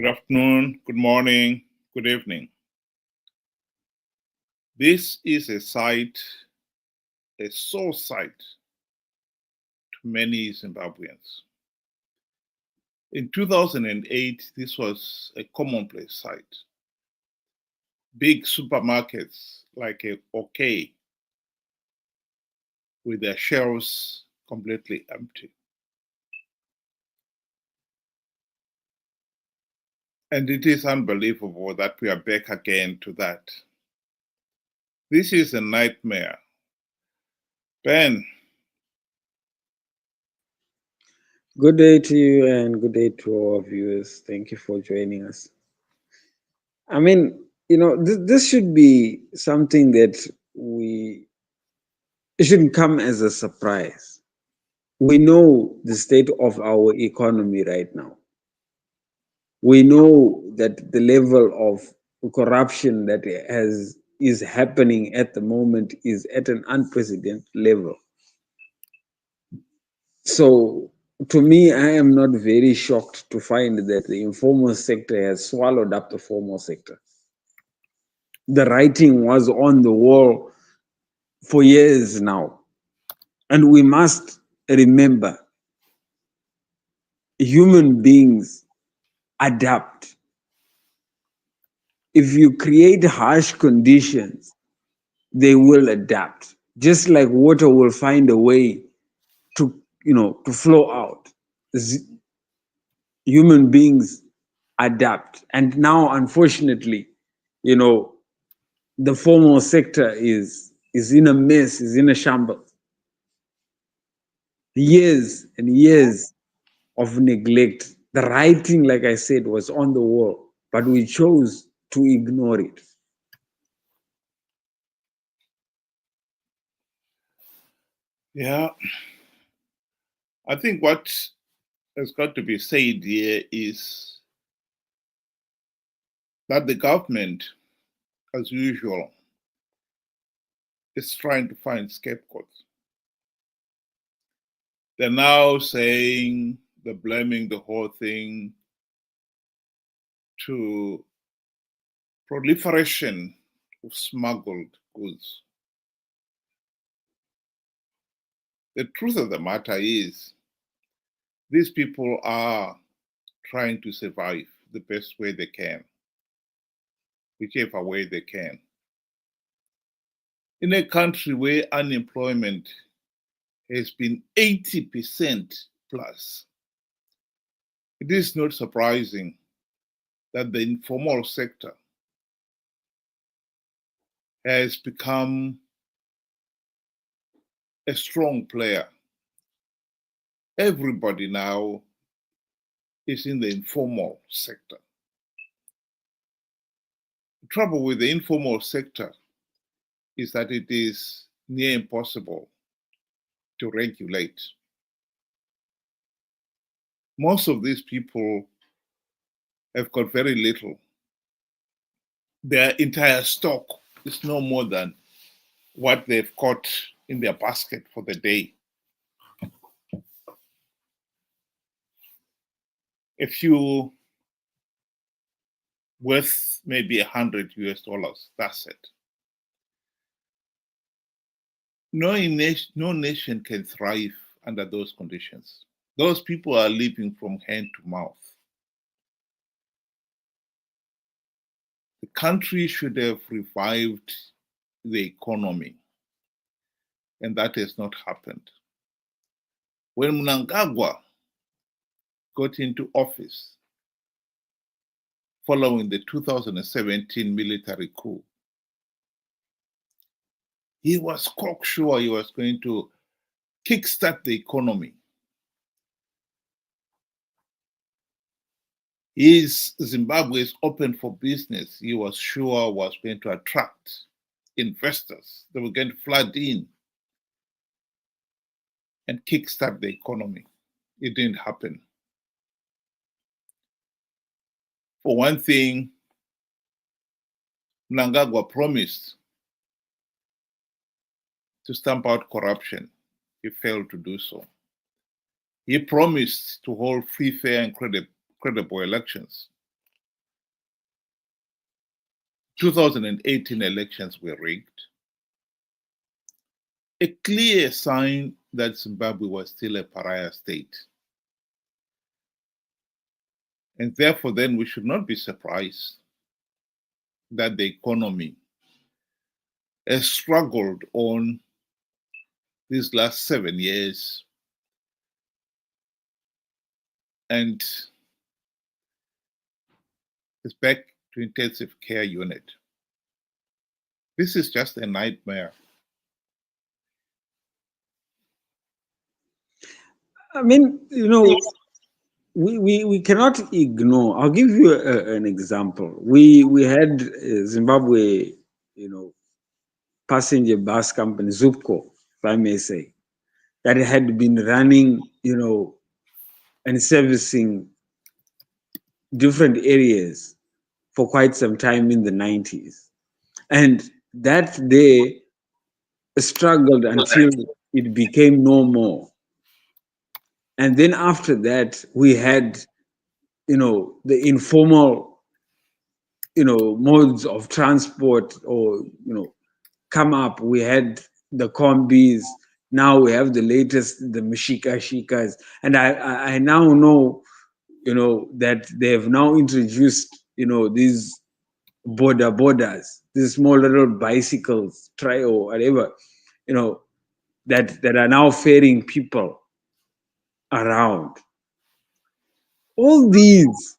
Good afternoon, good morning, good evening. This is a sore sight to many Zimbabweans. In 2008, this was a commonplace sight. Big supermarkets like a OK with their shelves completely empty. And it is unbelievable that we are back again to that. This is a nightmare. Ben. Good day to you and good day to our viewers. Thank you for joining us. I mean, this should be something that it shouldn't come as a surprise. We know the state of our economy right now. We know that the level of corruption that is happening at the moment is at an unprecedented level. So, to me, I am not very shocked to find that the informal sector has swallowed up the formal sector. The writing was on the wall for years now. And we must remember human beings adapt. If you create harsh conditions, they will adapt. Just like water will find a way to flow out. Human beings adapt. And now, unfortunately, you know, the formal sector is in a mess, is in a shambles. Years and years of neglect. The writing, like I said, was on the wall, but we chose to ignore it. Yeah, I think what has got to be said here is that the government, as usual, is trying to find scapegoats. They're now saying they're blaming the whole thing to proliferation of smuggled goods. The truth of the matter is, these people are trying to survive the best way they can, whichever way they can. In a country where unemployment has been 80% plus, it is not surprising that the informal sector has become a strong player. Everybody now is in the informal sector. The trouble with the informal sector is that it is near impossible to regulate. Most of these people have got very little. Their entire stock is no more than what they've got in their basket for the day. A few worth maybe $100, that's it. No nation can thrive under those conditions. Those people are living from hand to mouth. The country should have revived the economy, and that has not happened. When Mnangagwa got into office following the 2017 military coup, he was cocksure he was going to kickstart the economy. His Zimbabwe is open for business. He was sure was going to attract investors. They were going to flood in and kickstart the economy. It didn't happen. For one thing, Mnangagwa promised to stamp out corruption. He failed to do so. He promised to hold free, fair, and credible elections. 2018 elections were rigged, a clear sign that Zimbabwe was still a pariah state. And therefore, then we should not be surprised that the economy has struggled on these last 7 years and is back to intensive care unit. This is just a nightmare. I mean, we cannot ignore. I'll give you an example. We had Zimbabwe, passenger bus company, Zupco, if I may say, that had been running, and servicing different areas for quite some time in the 90s. And that they struggled until it became no more. And then after that, we had, the informal, modes of transport or, come up. We had the combis. Now we have the latest, the Shikas. And I now know, that they have now introduced, these borders, these small little bicycles, or whatever, that are now ferrying people around. All these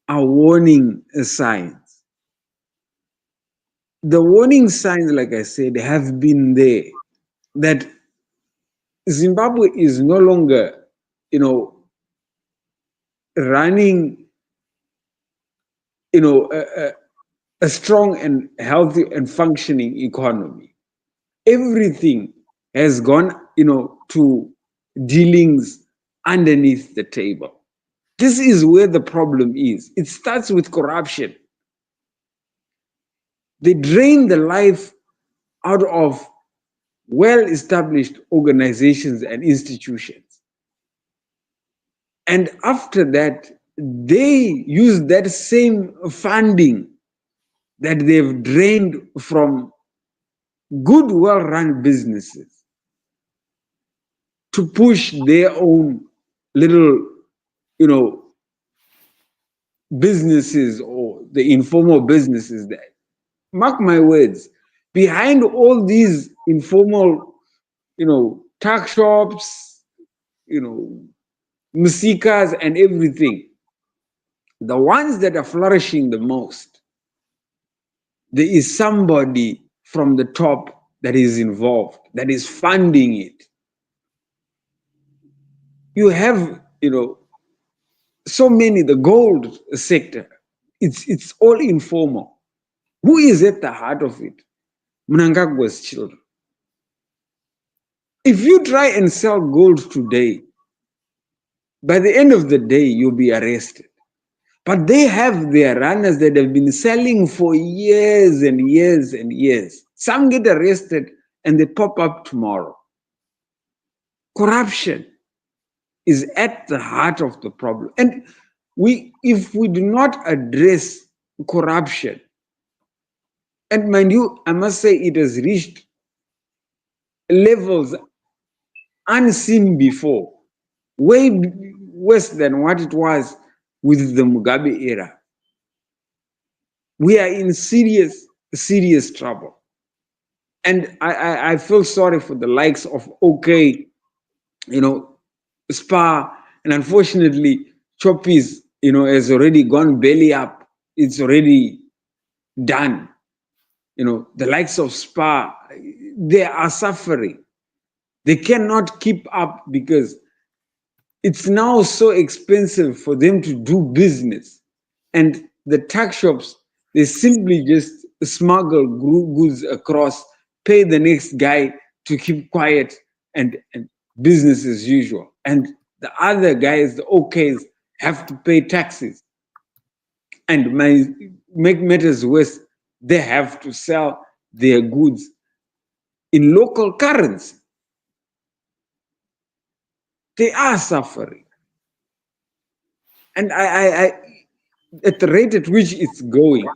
are warning signs. The warning signs, like I said, have been there, that Zimbabwe is no longer, running, a strong and healthy and functioning economy. Everything has gone, to dealings underneath the table. This is where the problem is. It starts with corruption. They drain the life out of well-established organizations and institutions. And after that, they use that same funding that they've drained from good, well-run businesses to push their own little, businesses or the informal businesses there. Mark my words, behind all these informal, tuck shops, musikas and everything, the ones that are flourishing the most, there is somebody from the top that is involved, that is funding it. You have, so many, the gold sector, it's all informal. Who is at the heart of it? Mnangagwa's children. If you try and sell gold today, by the end of the day, you'll be arrested. But they have their runners that have been selling for years and years and years. Some get arrested and they pop up tomorrow. Corruption is at the heart of the problem. And if we do not address corruption, and mind you, I must say it has reached levels unseen before, way worse than what it was with the Mugabe era. We are in serious, serious trouble. And I feel sorry for the likes of OK, Spa, and unfortunately, Choppies, has already gone belly up. It's already done. The likes of Spa, they are suffering. They cannot keep up because it's now so expensive for them to do business. And the tuck shops, they simply just smuggle goods across, pay the next guy to keep quiet, and business as usual. And the other guys, the OKs, have to pay taxes. And make matters worse, they have to sell their goods in local currency. They are suffering. And I at the rate at which it's going,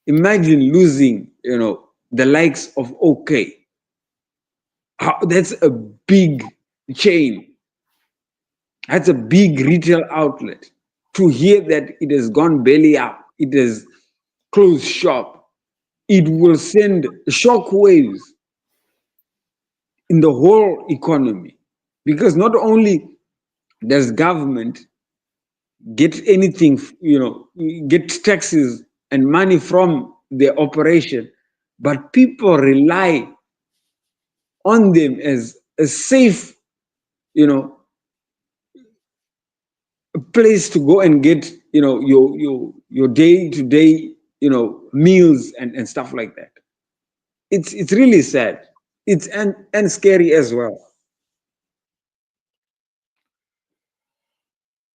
Imagine losing, the likes of OK. That's a big chain. That's a big retail outlet. To hear that it has gone belly up, it has closed shop, it will send shock waves in the whole economy. Because not only does government get anything, get taxes and money from their operation, but people rely on them as a safe, place to go and get, your day-to-day, meals and stuff like that. It's really sad. It's and scary as well.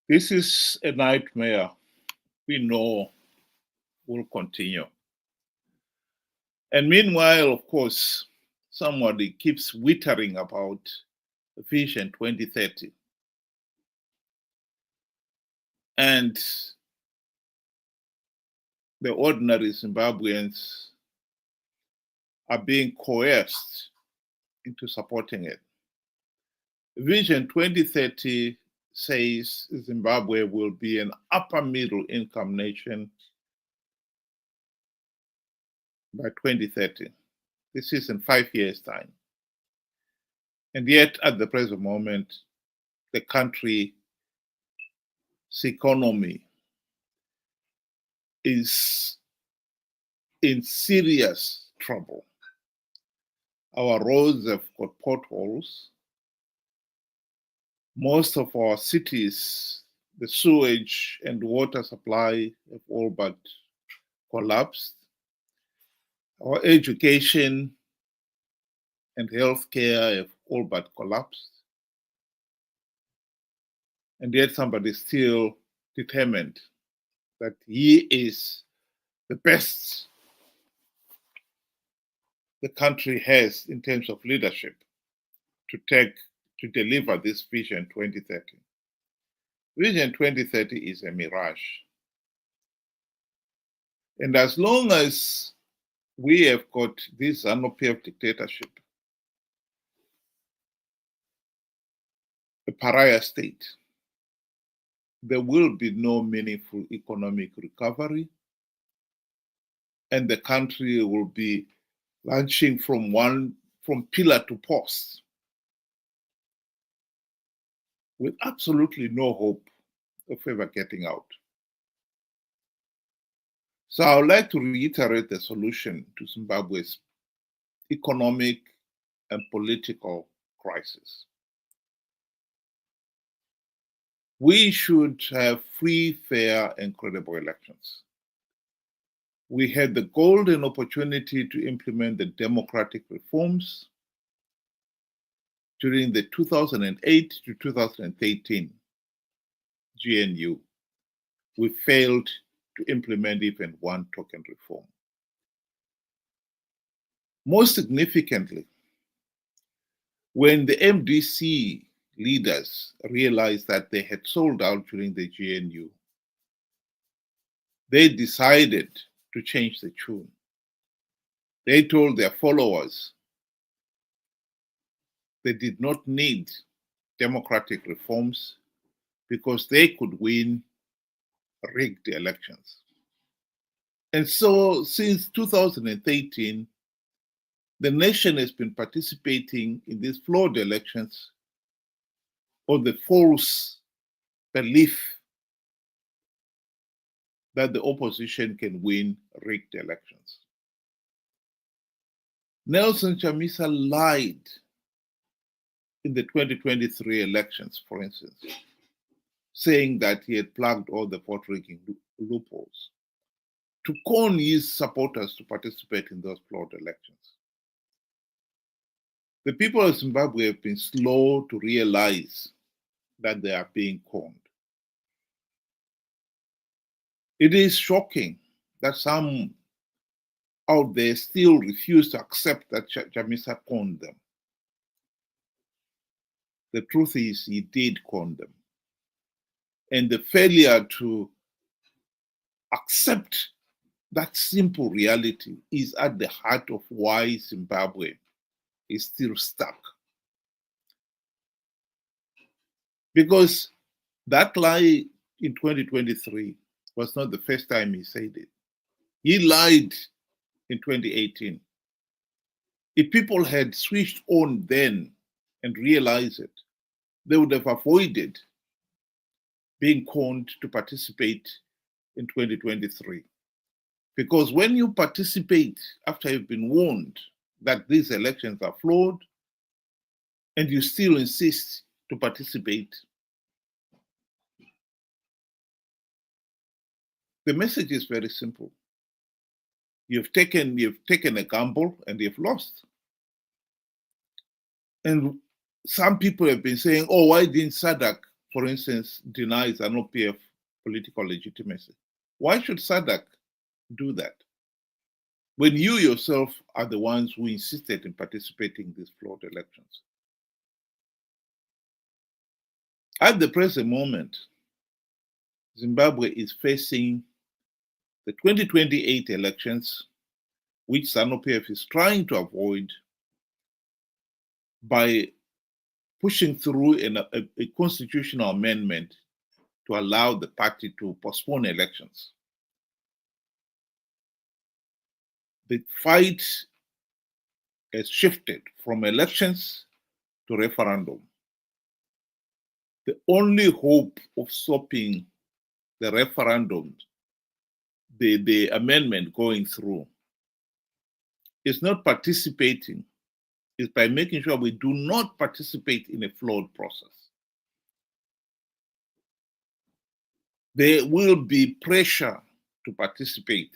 This is a nightmare we know will continue. And meanwhile, of course, somebody keeps wittering about Vision 2030. And the ordinary Zimbabweans are being coerced into supporting it. Vision 2030 says Zimbabwe will be an upper middle income nation by 2030. This is in 5 years' time. And yet, at the present moment, the country's economy is in serious trouble. Our roads have got potholes. Most of our cities, the sewage and water supply have all but collapsed. Our education and healthcare have all but collapsed. And yet somebody is still determined that he is the best the country has in terms of leadership to deliver this Vision 2030. Vision 2030 is a mirage. And as long as we have got this ZANU-PF dictatorship, a pariah state, there will be no meaningful economic recovery, and the country will be launching from pillar to post with absolutely no hope of ever getting out. So I would like to reiterate the solution to Zimbabwe's economic and political crisis. We should have free, fair, and credible elections. We had the golden opportunity to implement the democratic reforms during the 2008 to 2013 GNU. We failed to implement even one token reform. Most significantly, when the MDC leaders realized that they had sold out during the GNU, they decided to change the tune. They told their followers they did not need democratic reforms because they could win rigged elections. And so since 2013, the nation has been participating in these flawed elections on the false belief that the opposition can win rigged elections. Nelson Chamisa lied in the 2023 elections, for instance, saying that he had plugged all the vote rigging loopholes to con his supporters to participate in those flawed elections. The people of Zimbabwe have been slow to realize that they are being conned. It is shocking that some out there still refuse to accept that Chamisa conned them. The truth is, he did con them. And the failure to accept That simple reality is at the heart of why Zimbabwe is still stuck. Because that lie in 2023 was not the first time he said it. He lied in 2018. If people had switched on then and realized it, they would have avoided being conned to participate in 2023. Because when you participate after you've been warned that these elections are flawed and you still insist to participate, the message is very simple. You've taken a gamble and you've lost. And some people have been saying, oh, why didn't SADC, for instance, deny ZANU-PF political legitimacy? Why should SADC do that when you yourself are the ones who insisted in participating in these flawed elections? At the present moment, Zimbabwe is facing the 2028 elections, which ZANU-PF is trying to avoid by pushing through a constitutional amendment to allow the party to postpone elections. The fight has shifted from elections to referendum. The only hope of stopping the referendum, the amendment going through, is not participating, is by making sure we do not participate in a flawed process. There will be pressure to participate.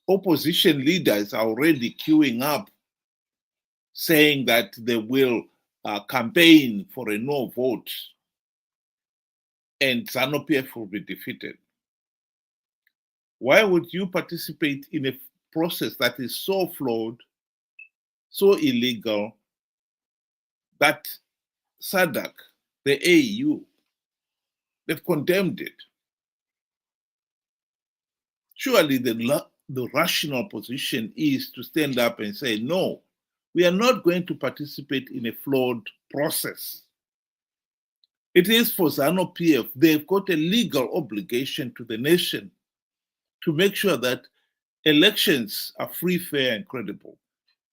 Opposition leaders are already queuing up, saying that they will campaign for a no vote and ZANU-PF will be defeated. Why would you participate in a process that is so flawed, so illegal, that SADC, the AU, they've condemned it? Surely the rational position is to stand up and say, no, we are not going to participate in a flawed process. It is for ZANU-PF, they've got a legal obligation to the nation to make sure that elections are free, fair, and credible.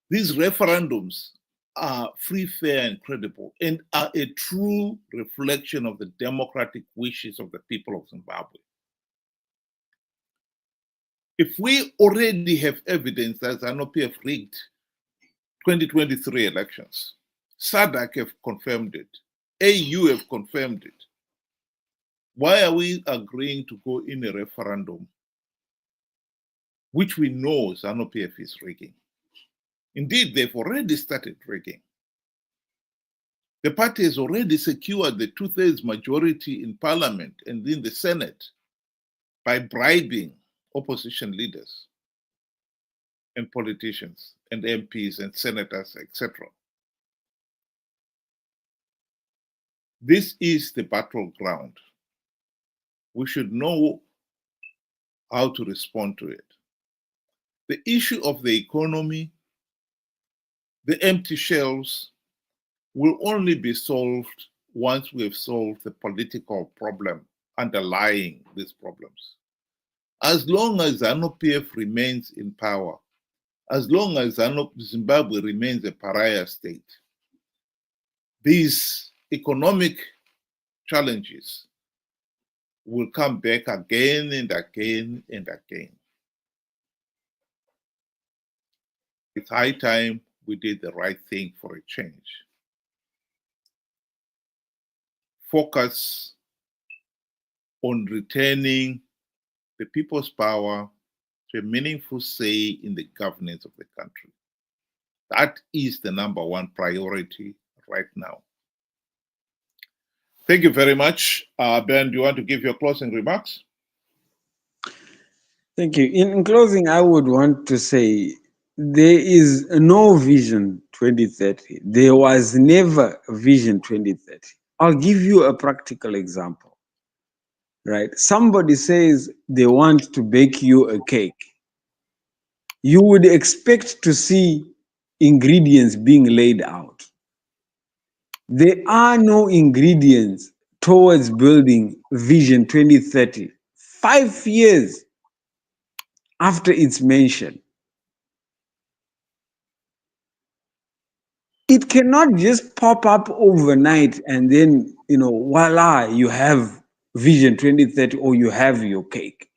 These referendums are free, fair, and credible, and are a true reflection of the democratic wishes of the people of Zimbabwe. If we already have evidence that ZANU-PF rigged 2023 elections, SADC have confirmed it, AU have confirmed it, why are we agreeing to go in a referendum which we know ZANU-PF is rigging? Indeed, they've already started rigging. The party has already secured the 2/3 majority in parliament and in the Senate by bribing opposition leaders and politicians and MPs and senators, etc. This is the battleground. We should know how to respond to it. The issue of the economy, the empty shelves, will only be solved once we have solved the political problem underlying these problems. As long as ZANU-PF remains in power, as long as Zimbabwe remains a pariah state, these economic challenges will come back again and again and again. It's high time we did the right thing for a change. Focus on returning the people's power to a meaningful say in the governance of the country. That is the number one priority right now. Thank you very much. Ben, do you want to give your closing remarks? Thank you. In closing, I would want to say there is no vision 2030. There was never vision 2030. I'll give you a practical example. right? Somebody says they want to bake you a cake. You would expect to see ingredients being laid out. There are no ingredients towards building Vision 2030, 5 years after its mention. It cannot just pop up overnight and then, voila, you have Vision 2030 or you have your cake.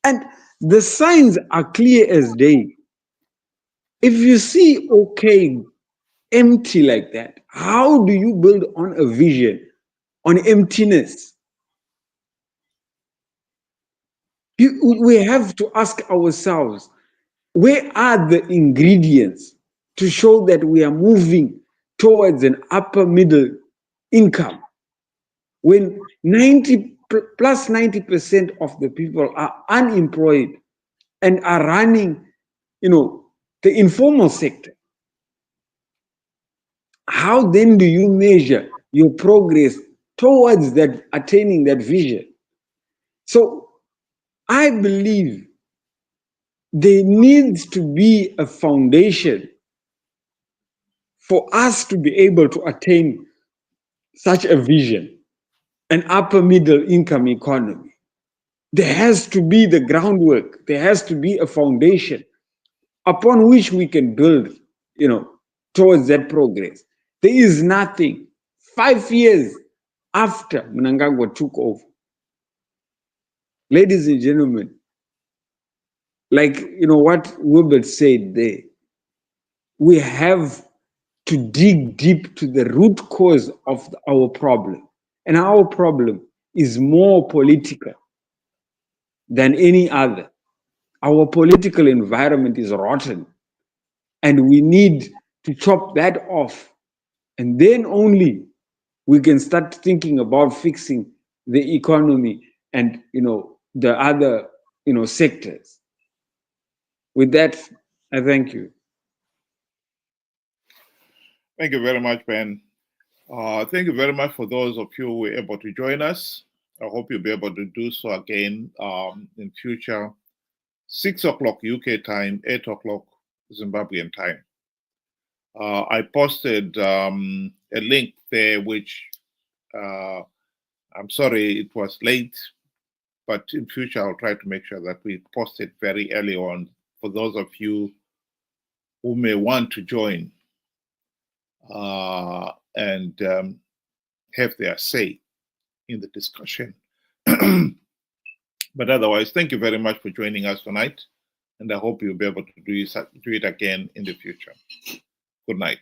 And the signs are clear as day. If you see okay empty like that, how do you build on a vision, on emptiness? We have to ask ourselves, where are the ingredients to show that we are moving towards an upper middle income when 90% of the people are unemployed and are running, the informal sector? How then do you measure your progress towards that attaining that vision? So I believe there needs to be a foundation for us to be able to attain such a vision, an upper middle income economy. There has to be the groundwork, there has to be a foundation upon which we can build, towards that progress. There is nothing. 5 years after Mnangagwa took over, ladies and gentlemen, like what Wilbert said there, we have to dig deep to the root cause of our problem. And our problem is more political than any other. Our political environment is rotten, and we need to chop that off. And then only we can start thinking about fixing the economy and the other sectors. With that, I thank you. Thank you very much, Ben. Thank you very much for those of you who were able to join us. I hope you'll be able to do so again in future. 6 o'clock UK time, 8 o'clock Zimbabwean time. I posted a link there, which I'm sorry it was late, but in future I'll try to make sure that we post it very early on for those of you who may want to join and have their say in the discussion. But otherwise, thank you very much for joining us tonight, and I hope you'll be able to do it again in the future. Good night.